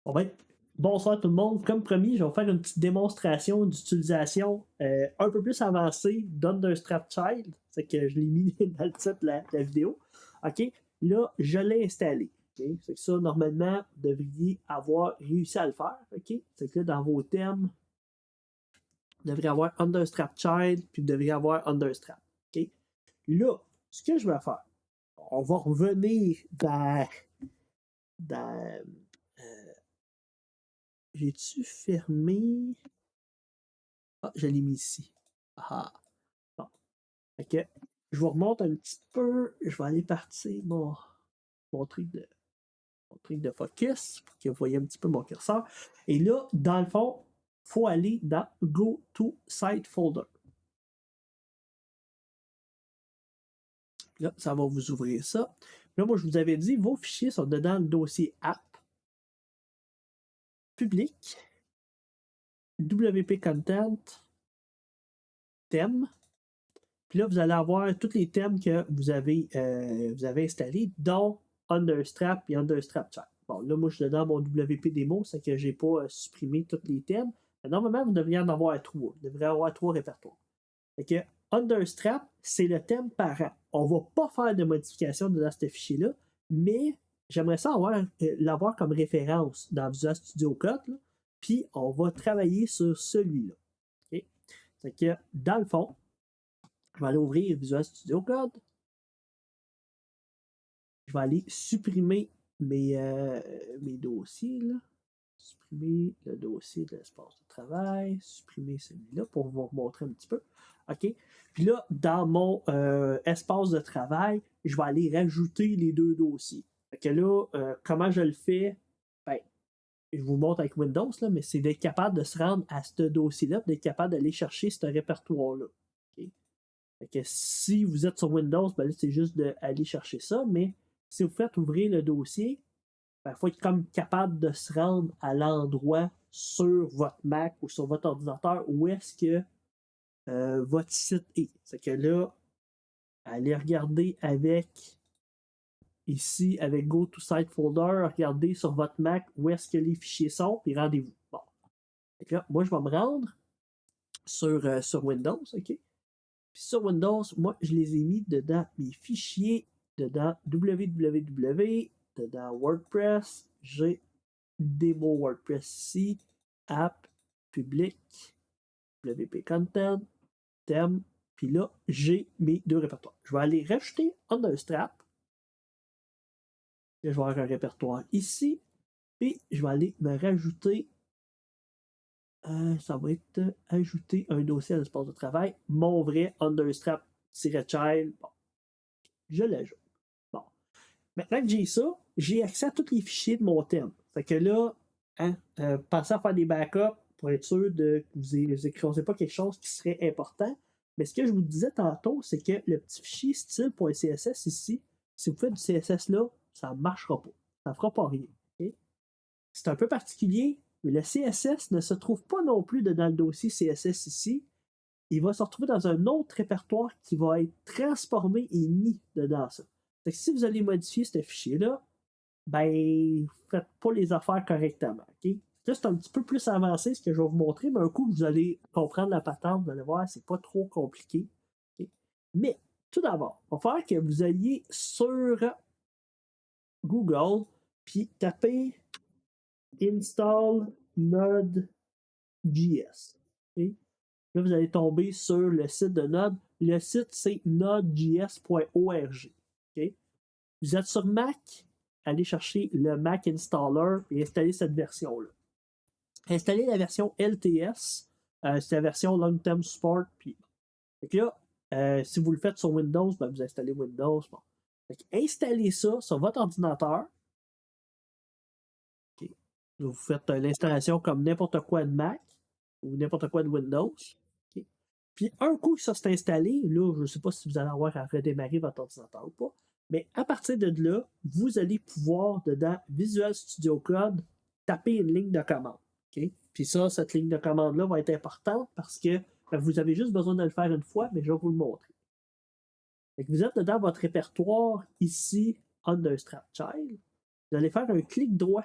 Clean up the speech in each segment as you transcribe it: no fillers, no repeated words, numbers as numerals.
Bon ben, bonsoir tout le monde. Comme promis, je vais vous faire une petite démonstration d'utilisation un peu plus avancée d'Understrap Child. C'est que je l'ai mis dans le titre de la vidéo. OK? Là, je l'ai installé. OK? C'est que ça, normalement, vous devriez avoir réussi à le faire. OK? C'est que là, dans vos thèmes, vous devriez avoir Understrap Child, puis vous devriez avoir Understrap. OK? Là, ce que je vais faire, on va revenir dans j'ai-tu fermé? Ah, je l'ai mis ici. Ah, bon. Fait que je vous remonte un petit peu. Je vais aller partir mon truc de, mon truc de focus pour que vous voyez un petit peu mon curseur. Et là, dans le fond, il faut aller dans Go to Site Folder. Là, ça va vous ouvrir ça. Là, moi, je vous avais dit, vos fichiers sont dedans le dossier App, Public, WP Content, Thème. Puis là, vous allez avoir tous les thèmes que vous avez installés, dont Understrap et Understrap Chat. Bon, là, moi, je suis dans mon WP démo, c'est que je n'ai pas supprimé tous les thèmes. Mais normalement, vous devriez en avoir trois. Vous devriez avoir trois répertoires. Fait que Understrap, c'est le thème parent. On ne va pas faire de modification dans ce fichier-là, mais j'aimerais ça l'avoir comme référence dans Visual Studio Code. Là, puis, on va travailler sur celui-là. Okay? Fait que, dans le fond, je vais aller ouvrir Visual Studio Code. Je vais aller supprimer mes dossiers. Là. Supprimer le dossier de l'espace de travail. Supprimer celui-là pour vous montrer un petit peu. OK? Puis là, dans mon espace de travail, je vais aller rajouter les deux dossiers. Fait que là, comment je le fais? Ben, je vous montre avec Windows, là, mais c'est d'être capable de se rendre à ce dossier-là, d'être capable d'aller chercher ce répertoire-là. OK? Fait que si vous êtes sur Windows, ben là, c'est juste d'aller chercher ça, mais si vous faites ouvrir le dossier, il faut être comme capable de se rendre à l'endroit sur votre Mac ou sur votre ordinateur où est-ce que votre site est. C'est que là, allez regarder avec ici, avec Go to Site Folder, regardez sur votre Mac où est-ce que les fichiers sont, puis rendez-vous. Bon. Fait que là, moi, je vais me rendre sur Windows, OK? Puis sur Windows, moi, je les ai mis dedans mes fichiers, dedans www, dedans WordPress, j'ai démo WordPress ici, app, public, WP Content, thème, puis là, j'ai mes deux répertoires. Je vais aller rajouter Understrap. Je vais avoir un répertoire ici, puis je vais aller me rajouter, ça va être ajouter un dossier à l'espace de travail, mon vrai Understrap-child. Bon, je l'ajoute. Bon. Maintenant que j'ai ça, j'ai accès à tous les fichiers de mon thème. Fait que là, pensez à faire des backups pour être sûr que vous n'écrivez pas quelque chose qui serait important. Mais ce que je vous disais tantôt, c'est que le petit fichier style.css ici, si vous faites du CSS là, ça ne marchera pas. Ça ne fera pas rien. Okay? C'est un peu particulier, mais le CSS ne se trouve pas non plus dans le dossier CSS ici. Il va se retrouver dans un autre répertoire qui va être transformé et mis dedans ça. Fait que si vous allez modifier ce fichier-là, ben, faites pas les affaires correctement. Okay? Là, c'est un petit peu plus avancé ce que je vais vous montrer, mais un coup, vous allez comprendre la patente, vous allez voir, c'est pas trop compliqué. Okay? Mais, tout d'abord, il va falloir que vous alliez sur Google, puis tapez install Node.js. Okay? Là, vous allez tomber sur le site de Node. Le site, c'est nodejs.org. Okay? Vous êtes sur Mac, allez chercher le Mac Installer et installer cette version-là. Installez la version LTS, c'est la version Long Term Support. Puis, donc là, si vous le faites sur Windows, ben, vous installez Windows. Bon. Installez ça sur votre ordinateur. Okay. Vous faites l'installation comme n'importe quoi de Mac ou n'importe quoi de Windows. Okay. Puis un coup que ça s'est installé, là, je ne sais pas si vous allez avoir à redémarrer votre ordinateur ou pas, mais à partir de là, vous allez pouvoir, dedans Visual Studio Code, taper une ligne de commande. Okay? Puis ça, cette ligne de commande-là va être importante parce que vous avez juste besoin de le faire une fois, mais je vais vous le montrer. Fait que vous êtes dans votre répertoire ici, Understrap Child. Vous allez faire un clic droit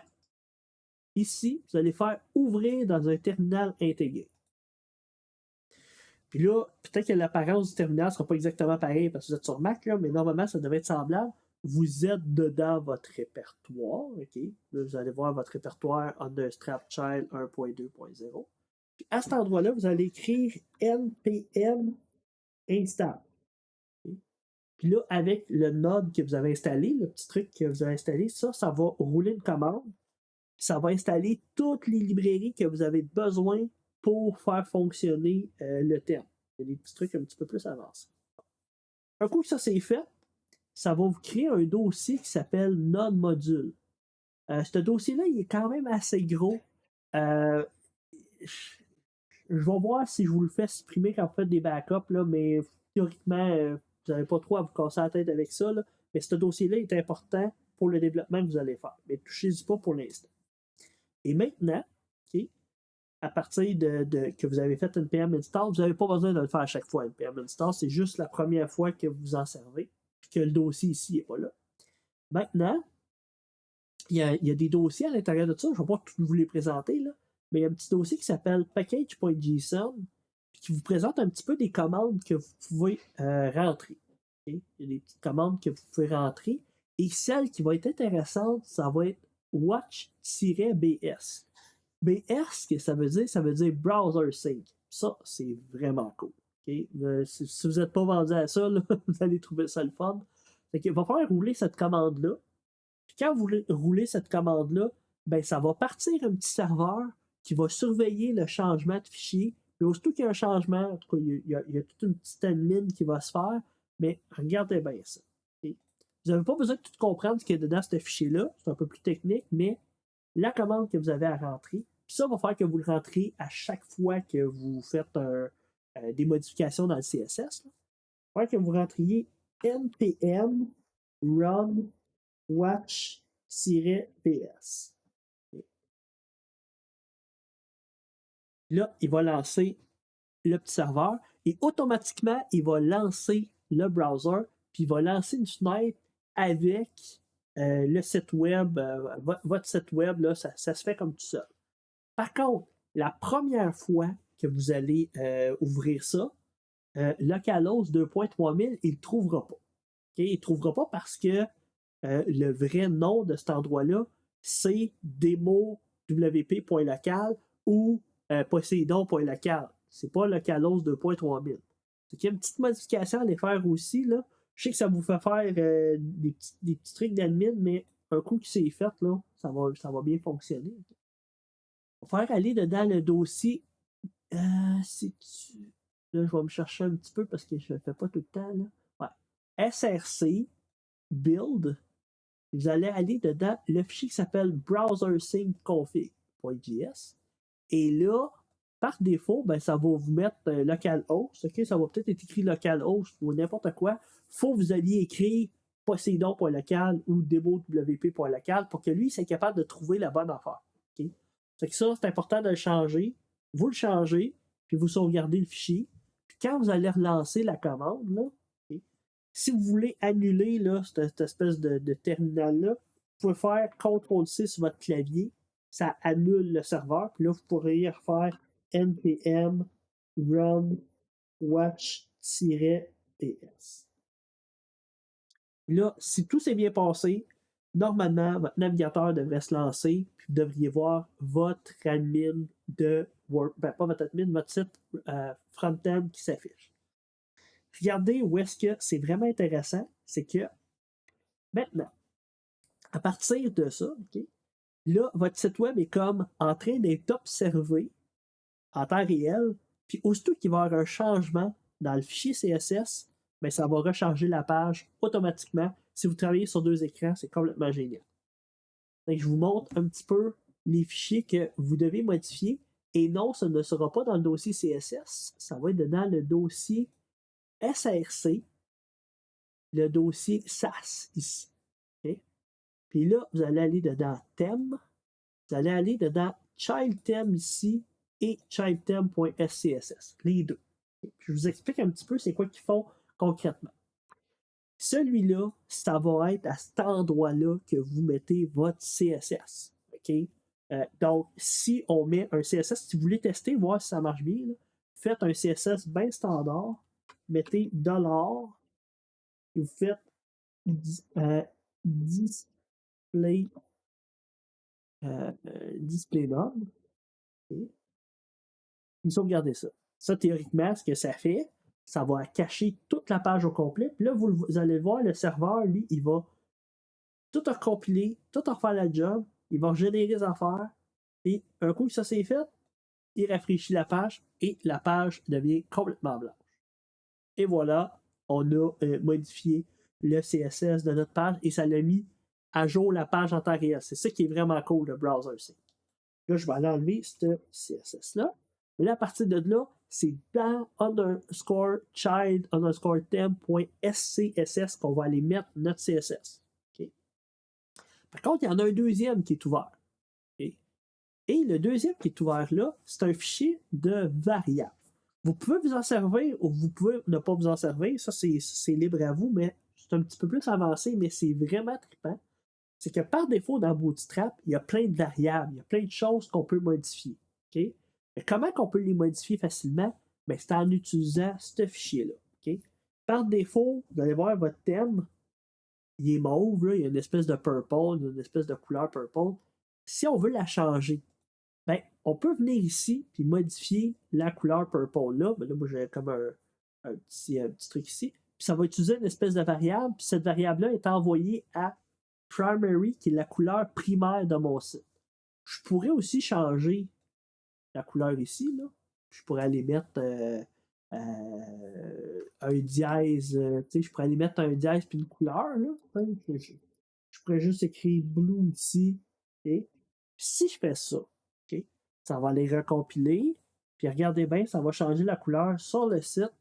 ici, vous allez faire ouvrir dans un terminal intégré. Puis là, peut-être que l'apparence du terminal ne sera pas exactement pareille parce que vous êtes sur Mac, là, mais normalement, ça devrait être semblable. Vous êtes dedans votre répertoire. OK? Là, vous allez voir votre répertoire Understrap Child 1.2.0. Puis à cet endroit-là, vous allez écrire npm install. Okay? Puis là, avec le node que vous avez installé, le petit truc que vous avez installé, ça va rouler une commande. Ça va installer toutes les librairies que vous avez besoin pour faire fonctionner le terme. Il y a des petits trucs un petit peu plus avancés. Un coup que ça c'est fait, ça va vous créer un dossier qui s'appelle Node Module. Ce dossier-là, il est quand même assez gros. Je vais voir si je vous le fais supprimer quand vous faites des backups, là, mais théoriquement, vous n'avez pas trop à vous casser la tête avec ça. Là. Mais ce dossier-là est important pour le développement que vous allez faire. Mais touchez-y pas pour l'instant. Et maintenant, okay, à partir que vous avez fait une PM install, vous n'avez pas besoin de le faire à chaque fois, une PM install. C'est juste la première fois que vous en servez, puis que le dossier ici n'est pas là. Maintenant, il y a des dossiers à l'intérieur de ça. Je ne vais pas tous vous les présenter, là, mais il y a un petit dossier qui s'appelle package.json qui vous présente un petit peu des commandes que vous pouvez rentrer. Okay? Il y a des petites commandes que vous pouvez rentrer. Et celle qui va être intéressante, ça va être watch-bs. BS, ce que ça veut dire Browser Sync. Ça, c'est vraiment cool. Okay? Si vous n'êtes pas vendu à ça, là, vous allez trouver ça le fun. Fait qu'il va falloir rouler cette commande-là. Puis quand vous roulez cette commande-là, ben, ça va partir un petit serveur qui va surveiller le changement de fichier. Puis aussitôt qu'il y a un changement, en tout cas, il y a toute une petite admin qui va se faire, mais regardez bien ça. Okay? Vous n'avez pas besoin de tout comprendre ce qu'il y a dedans ce fichier-là. C'est un peu plus technique, mais la commande que vous avez à rentrer, puis ça va faire que vous le rentrez à chaque fois que vous faites des modifications dans le CSS. Il va faire que vous rentriez npm run watch-ps. Là, il va lancer le petit serveur et automatiquement, il va lancer le browser, puis il va lancer une fenêtre avec le site web, votre site web, là, ça se fait comme tout ça. Par contre, la première fois que vous allez ouvrir ça, localhost 2.3000, il ne le trouvera pas. Okay? Il ne le trouvera pas parce que le vrai nom de cet endroit-là, c'est demo.wp.local ou poseidon.local. C'est pas localhost 2.3000. Il y a une petite modification à les faire aussi. Là. Je sais que ça vous fait faire des petits trucs d'admin, mais un coup qui s'est fait, là, ça va bien fonctionner. On va faire aller dedans le dossier. Là, je vais me chercher un petit peu parce que je ne le fais pas tout le temps. Là. Ouais. SRC build. Vous allez aller dedans le fichier qui s'appelle browsersync.config.js. Et là, par défaut, ben, ça va vous mettre localhost. Okay? Ça va peut-être être écrit localhost ou n'importe quoi. Il faut que vous alliez écrire poseidon.local ou demo.wp.local pour que lui soit capable de trouver la bonne affaire. Okay? Fait que ça, c'est important de le changer. Vous le changez, puis vous sauvegardez le fichier. Puis quand vous allez relancer la commande, là, okay, si vous voulez annuler là, cette espèce de terminal-là, vous pouvez faire CTRL-C sur votre clavier. Ça annule le serveur. Puis là, vous pourriez refaire npm run watch-ps. Là, si tout s'est bien passé, normalement, votre navigateur devrait se lancer, puis vous devriez voir votre admin de Word, pas votre admin, votre site front-end qui s'affiche. Regardez où est-ce que c'est vraiment intéressant, c'est que maintenant, à partir de ça, okay, là, votre site web est comme en train d'être observé en temps réel, puis aussitôt qu'il va y avoir un changement dans le fichier CSS, bien, ça va recharger la page automatiquement. Si vous travaillez sur 2 écrans, c'est complètement génial. Donc, je vous montre un petit peu les fichiers que vous devez modifier. Et non, ce ne sera pas dans le dossier CSS, ça va être dans le dossier SRC, le dossier SAS ici. Okay? Puis là, vous allez aller dedans thème, vous allez aller dedans child theme ici et childtheme.scss, les deux. Okay? Je vous explique un petit peu c'est quoi qu'ils font concrètement. Celui-là, ça va être à cet endroit-là que vous mettez votre CSS. Okay? Donc, si on met un CSS, si vous voulez tester, voir si ça marche bien, là, faites un CSS bien standard, mettez $, et vous faites display, display node, et vous sauvegardez ça. Ça, théoriquement, ce que ça fait, ça va cacher toute la page au complet. Puis là, vous allez voir, le serveur, lui, il va tout recompiler, tout refaire la job, il va générer les affaires, et un coup que ça c'est fait, il rafraîchit la page et la page devient complètement blanche. Et voilà, on a modifié le CSS de notre page et ça l'a mis à jour la page en temps réel. C'est ça qui est vraiment cool, le browser. Là, je vais aller enlever ce CSS-là. Mais là, à partir de là, c'est dans underscore child underscore theme.scss qu'on va aller mettre notre CSS. Okay? Par contre, il y en a un deuxième qui est ouvert. Okay? Et le deuxième qui est ouvert là, c'est un fichier de variable. Vous pouvez vous en servir ou vous pouvez ne pas vous en servir. Ça, c'est libre à vous, mais c'est un petit peu plus avancé, mais c'est vraiment trippant. C'est que par défaut, dans Bootstrap, il y a plein de variables, il y a plein de choses qu'on peut modifier. Okay? Mais comment on peut les modifier facilement? Ben, c'est en utilisant ce fichier-là. Okay? Par défaut, vous allez voir votre thème, il est mauve, là, il y a une espèce de purple, une espèce de couleur purple. Si on veut la changer, ben, on peut venir ici et modifier la couleur purple là. Ben là, moi, j'ai comme un petit truc ici. Puis ça va utiliser une espèce de variable. Puis cette variable-là est envoyée à primary, qui est la couleur primaire de mon site. Je pourrais aussi changer la couleur ici. Là. Je pourrais aller mettre un dièse. Je pourrais aller mettre un dièse puis une couleur. Là. Je pourrais juste écrire blue ici. Okay? Si je fais ça, okay, ça va les recompiler. Puis regardez bien, ça va changer la couleur sur le site.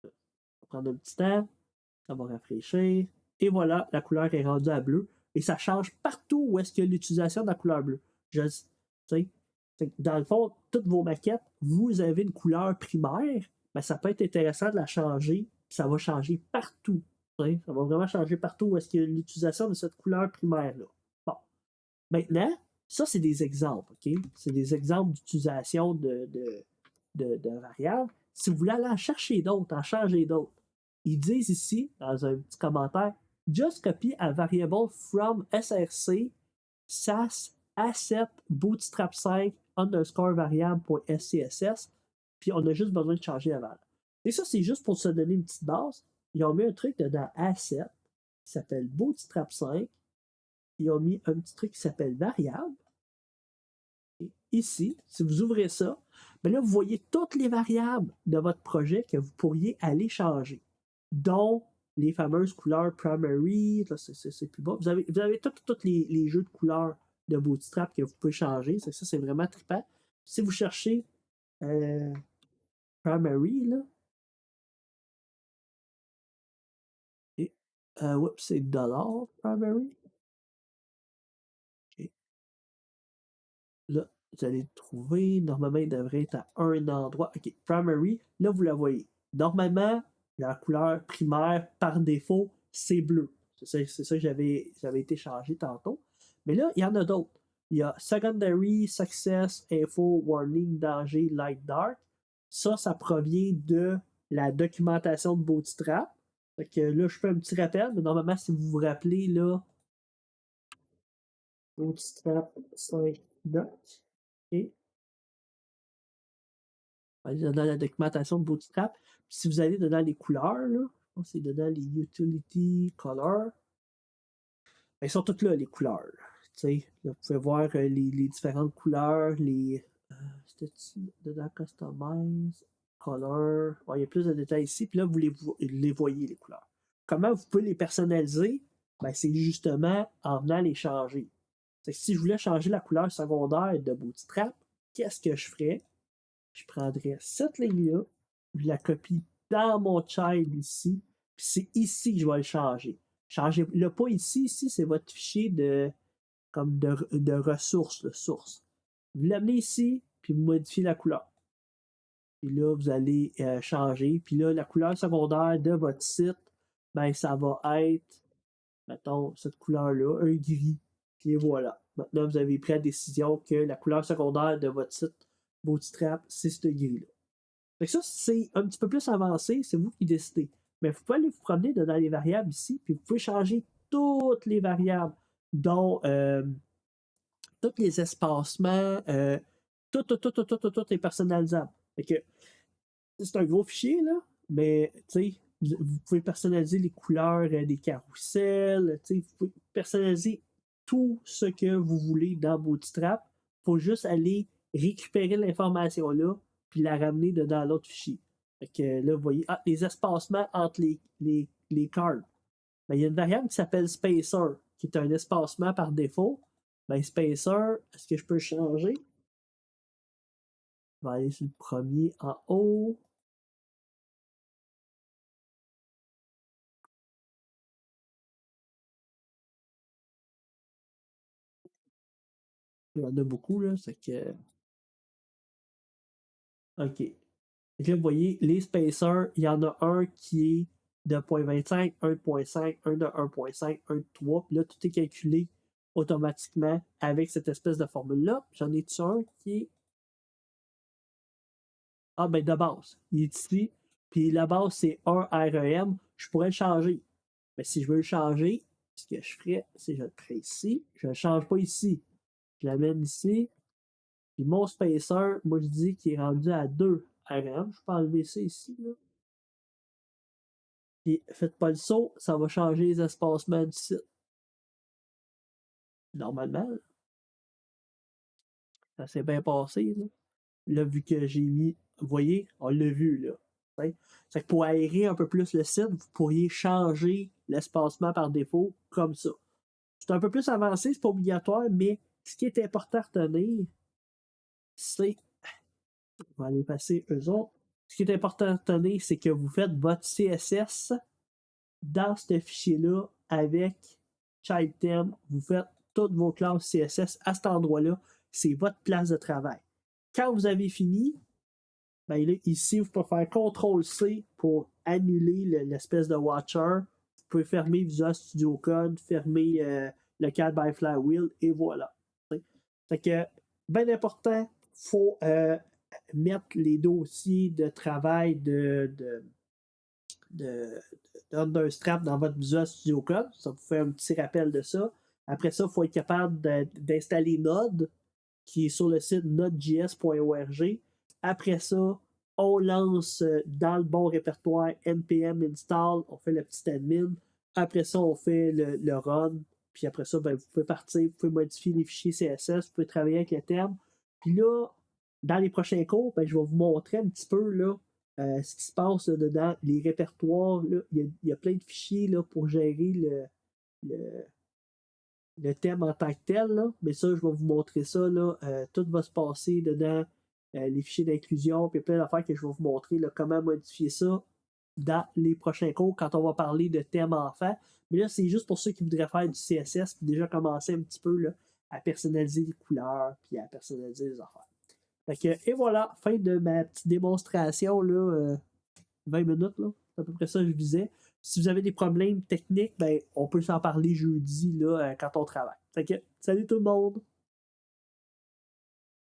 Ça va prendre un petit temps. Ça va rafraîchir. Et voilà, la couleur est rendue à bleu. Et ça change partout où est-ce qu'il y a l'utilisation de la couleur bleue. Dans le fond, toutes vos maquettes, vous avez une couleur primaire, mais ça peut être intéressant de la changer. Ça va changer partout. Ça va vraiment changer partout où est-ce qu'il y a l'utilisation de cette couleur primaire-là. Bon. Maintenant, ça, c'est des exemples. Okay? C'est des exemples d'utilisation de variables. Si vous voulez aller en chercher d'autres, en changer d'autres, ils disent ici, dans un petit commentaire, just copy a variable from src sas asset bootstrap 5 underscore variable.scss, puis on a juste besoin de changer la valeur. Et ça, c'est juste pour se donner une petite base. Ils ont mis un truc dedans asset qui s'appelle bootstrap 5. Ils ont mis un petit truc qui s'appelle variable. Et ici, si vous ouvrez ça, bien là, vous voyez toutes les variables de votre projet que vous pourriez aller changer, dont les fameuses couleurs primary, là, c'est plus bas. Vous avez tous les jeux de couleurs de Bootstrap que vous pouvez changer. Ça, c'est vraiment trippant. Si vous cherchez primary, là, et, c'est $ primary. Okay. Là, vous allez le trouver. Normalement, il devrait être à un endroit. OK, primary, là, vous la voyez. Normalement, la couleur primaire, par défaut, c'est bleu. C'est ça que j'avais été changé tantôt. Mais là, il y en a d'autres. Il y a secondary, success, info, warning, danger, light, dark. Ça provient de la documentation de Bootstrap. Fait que là, je fais un petit rappel, mais normalement, si vous vous rappelez, là, Bootstrap 5 doc. OK. Dans la documentation de Bootstrap. Puis si vous allez dedans les couleurs, là, je pense que c'est dedans les utility colors. Elles sont toutes là, les couleurs. Là, vous pouvez voir les différentes couleurs, c'était dedans Customize, Color. Ouais, il y a plus de détails ici. Puis là, vous les voyez, les couleurs. Comment vous pouvez les personnaliser? Ben, c'est justement en venant les changer. Si je voulais changer la couleur secondaire de Bootstrap, qu'est-ce que je ferais? Je prendrais cette ligne-là, je la copie dans mon child ici, puis c'est ici que je vais le changer. Changez-le pas ici, c'est votre fichier de ressources, de source. Vous l'amenez ici, puis vous modifiez la couleur. Puis là, vous allez changer. Puis là, la couleur secondaire de votre site, ben, ça va être, mettons, cette couleur-là, un gris. Puis voilà. Maintenant, vous avez pris la décision que la couleur secondaire de votre site Bootstrap, c'est ce gris-là. Fait que ça, c'est un petit peu plus avancé, c'est vous qui décidez. Mais vous pouvez aller vous promener dans les variables ici, puis vous pouvez changer toutes les variables, dont tous les espacements, tout est personnalisable. Fait que c'est un gros fichier, là, mais vous pouvez personnaliser les couleurs des carousels, vous pouvez personnaliser tout ce que vous voulez dans Bootstrap. Il faut juste aller récupérer l'information là, puis la ramener dans l'autre fichier. Fait que là, vous voyez, les espacements entre les cards. Ben, il y a une variable qui s'appelle spacer, qui est un espacement par défaut. Ben, spacer, est-ce que je peux changer? Je vais aller sur le premier en haut. Il y en a beaucoup, là. C'est que. OK. Et là, vous voyez, les spacers, il y en a un qui est de 0.25, 1.5, un de 1.5, un de 3. Puis là, tout est calculé automatiquement avec cette espèce de formule-là. J'en ai un qui est. Ah, ben de base. Il est ici. Puis la base, c'est 1 REM. Je pourrais le changer. Mais si je veux le changer, ce que je ferais, c'est que je le ferais ici. Je ne le change pas ici. Je l'amène ici. Puis mon spacer, moi je dis qu'il est rendu à 2 RM. Je peux enlever ça ici. Là. Puis faites pas le saut, ça va changer les espacements du site. Normalement, ça s'est bien passé. Là, vu que j'ai mis, vous voyez, on l'a vu là. C'est que pour aérer un peu plus le site, vous pourriez changer l'espacement par défaut comme ça. C'est un peu plus avancé, c'est pas obligatoire, mais ce qui est important à retenir, c'est. On va aller passer eux autres. Ce qui est important à retenir, c'est que vous faites votre CSS dans ce fichier-là avec ChildThem. Vous faites toutes vos classes CSS à cet endroit-là. C'est votre place de travail. Quand vous avez fini, ben là, ici, vous pouvez faire CTRL-C pour annuler l'espèce de watcher. Vous pouvez fermer Visual Studio Code, fermer le CAD by Flywheel, et voilà. Fait que, bien important, il faut mettre les dossiers de travail d'Understrap dans votre Visual Studio Code. Ça vous fait un petit rappel de ça. Après ça, il faut être capable d'installer Node, qui est sur le site nodejs.org. Après ça, on lance dans le bon répertoire npm install, on fait le petit admin. Après ça, on fait le run. Puis après ça, ben, vous pouvez partir, vous pouvez modifier les fichiers CSS, vous pouvez travailler avec les termes. Puis là, dans les prochains cours, ben, je vais vous montrer un petit peu là, ce qui se passe là, dedans, les répertoires. Là, il y a plein de fichiers là, pour gérer le, le thème en tant que tel, là, mais ça, je vais vous montrer ça. Là, tout va se passer dedans les fichiers d'inclusion, puis plein d'affaires que je vais vous montrer là, comment modifier ça dans les prochains cours quand on va parler de thème enfant. Mais là, c'est juste pour ceux qui voudraient faire du CSS, puis déjà commencer un petit peu là, à personnaliser les couleurs, puis à personnaliser les affaires. Fait que, et voilà, fin de ma petite démonstration, là, 20 minutes, là. C'est à peu près ça que je disais. Si vous avez des problèmes techniques, ben, on peut s'en parler jeudi là, quand on travaille. Fait que, salut tout le monde!